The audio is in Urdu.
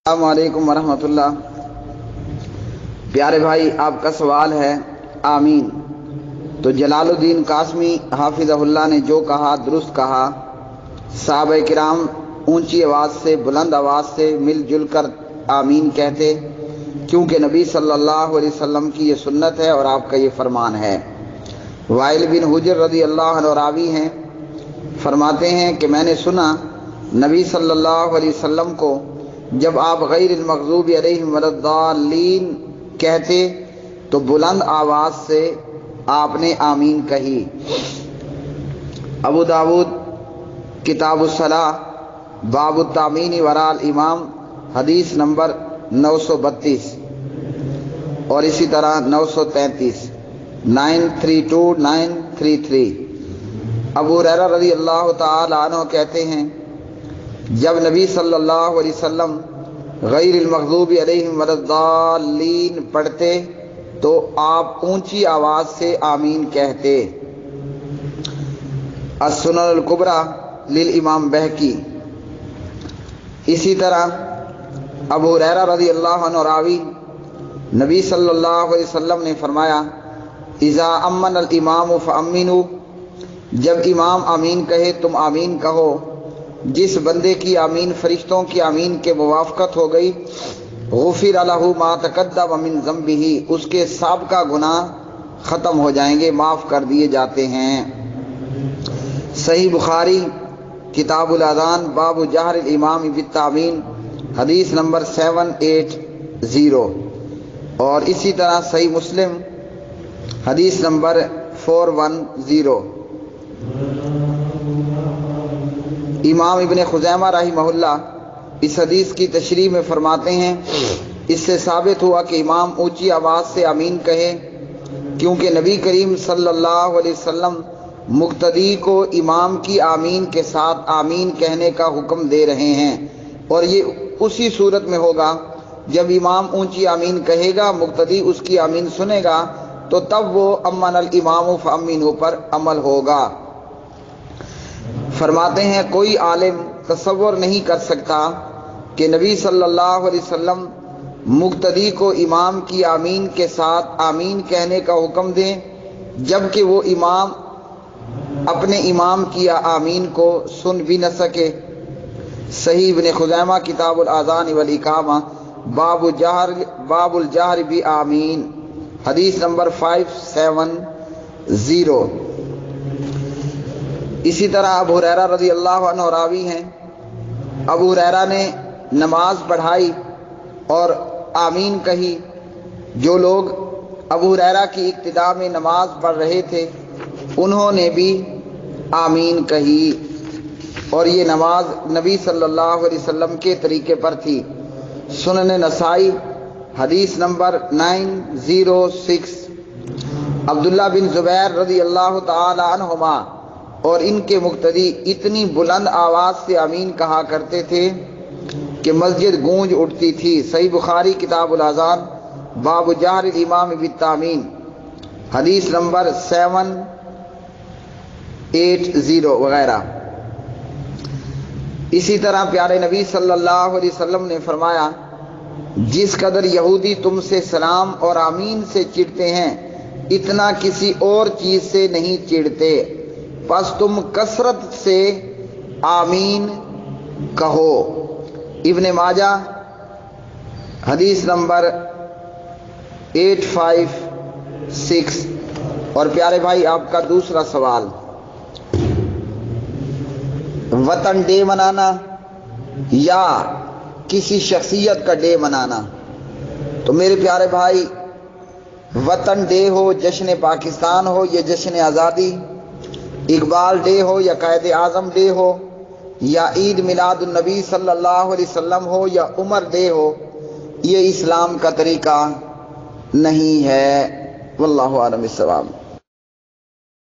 السلام علیکم ورحمۃ اللہ۔ پیارے بھائی، آپ کا سوال ہے آمین۔ تو جلال الدین قاسمی حافظہ اللہ نے جو کہا درست کہا۔ صحابہ کرام اونچی آواز سے، بلند آواز سے مل جل کر آمین کہتے، کیونکہ نبی صلی اللہ علیہ وسلم کی یہ سنت ہے اور آپ کا یہ فرمان ہے۔ وائل بن حجر رضی اللہ عنہ راوی ہیں، فرماتے ہیں کہ میں نے سنا نبی صلی اللہ علیہ وسلم کو جب آپ غیر المغضوب علیہم ولا الضالین کہتے تو بلند آواز سے آپ نے آمین کہی۔ ابو داود کتاب الصلاۃ باب التامین وراء الامام حدیث نمبر 932 اور اسی طرح 933 932-933۔ ابو ہریرہ رضی اللہ تعالی عنہ کہتے ہیں جب نبی صلی اللہ علیہ وسلم غیر المغضوب علیہم ولا الضالین پڑھتے تو آپ اونچی آواز سے آمین کہتے۔ السنن الکبریٰ للامام بہقی۔ اسی طرح ابو ہریرہ رضی اللہ عنہ راوی، نبی صلی اللہ علیہ وسلم نے فرمایا اذا امن الامام فامنوا، جب امام آمین کہے تم آمین کہو۔ جس بندے کی آمین فرشتوں کی آمین کے موافقت ہو گئی، غفر لہ ما تقدم من ذنبہ، اس کے سابقہ گناہ ختم ہو جائیں گے، معاف کر دیے جاتے ہیں۔ صحیح بخاری کتاب الاذان باب جہر الامام بالتامین حدیث نمبر 780 اور اسی طرح صحیح مسلم حدیث نمبر 410۔ امام ابن خزیمہ رحمہ اللہ اس حدیث کی تشریح میں فرماتے ہیں اس سے ثابت ہوا کہ امام اونچی آواز سے آمین کہے، کیونکہ نبی کریم صلی اللہ علیہ وسلم مقتدی کو امام کی آمین کے ساتھ آمین کہنے کا حکم دے رہے ہیں، اور یہ اسی صورت میں ہوگا جب امام اونچی آمین کہے گا، مقتدی اس کی آمین سنے گا تو تب وہ امن الامام فامنوا پر عمل ہوگا۔ فرماتے ہیں کوئی عالم تصور نہیں کر سکتا کہ نبی صلی اللہ علیہ وسلم مقتدی کو امام کی آمین کے ساتھ آمین کہنے کا حکم دیں جبکہ وہ امام اپنے امام کی آمین کو سن بھی نہ سکے۔ صحیح ابن خزیمہ کتاب الاذان والاقامہ باب الجہر بآمین حدیث نمبر 570۔ اسی طرح ابو ہریرہ رضی اللہ عنہ راوی ہیں، ابو ہریرہ نے نماز پڑھائی اور آمین کہی۔ جو لوگ ابو ہریرہ کی ابتدا میں نماز پڑھ رہے تھے انہوں نے بھی آمین کہی، اور یہ نماز نبی صلی اللہ علیہ وسلم کے طریقے پر تھی۔ سنن نسائی حدیث نمبر 906۔ عبداللہ بن زبیر رضی اللہ تعالی عنہما اور ان کے مقتدی اتنی بلند آواز سے آمین کہا کرتے تھے کہ مسجد گونج اٹھتی تھی۔ صحیح بخاری کتاب الاذان باب جہر الامام بالتامین حدیث نمبر 780 وغیرہ۔ اسی طرح پیارے نبی صلی اللہ علیہ وسلم نے فرمایا جس قدر یہودی تم سے سلام اور آمین سے چڑھتے ہیں اتنا کسی اور چیز سے نہیں چڑھتے، پس تم کثرت سے آمین کہو۔ ابن ماجہ حدیث نمبر 856۔ اور پیارے بھائی، آپ کا دوسرا سوال وطن ڈے منانا یا کسی شخصیت کا ڈے منانا۔ تو میرے پیارے بھائی، وطن ڈے ہو، جشن پاکستان ہو یا جشن آزادی، اقبال ڈے ہو یا قائد اعظم ڈے ہو یا عید میلاد النبی صلی اللہ علیہ وسلم ہو یا عمر ڈے ہو، یہ اسلام کا طریقہ نہیں ہے۔ واللہ اعلم بالصواب۔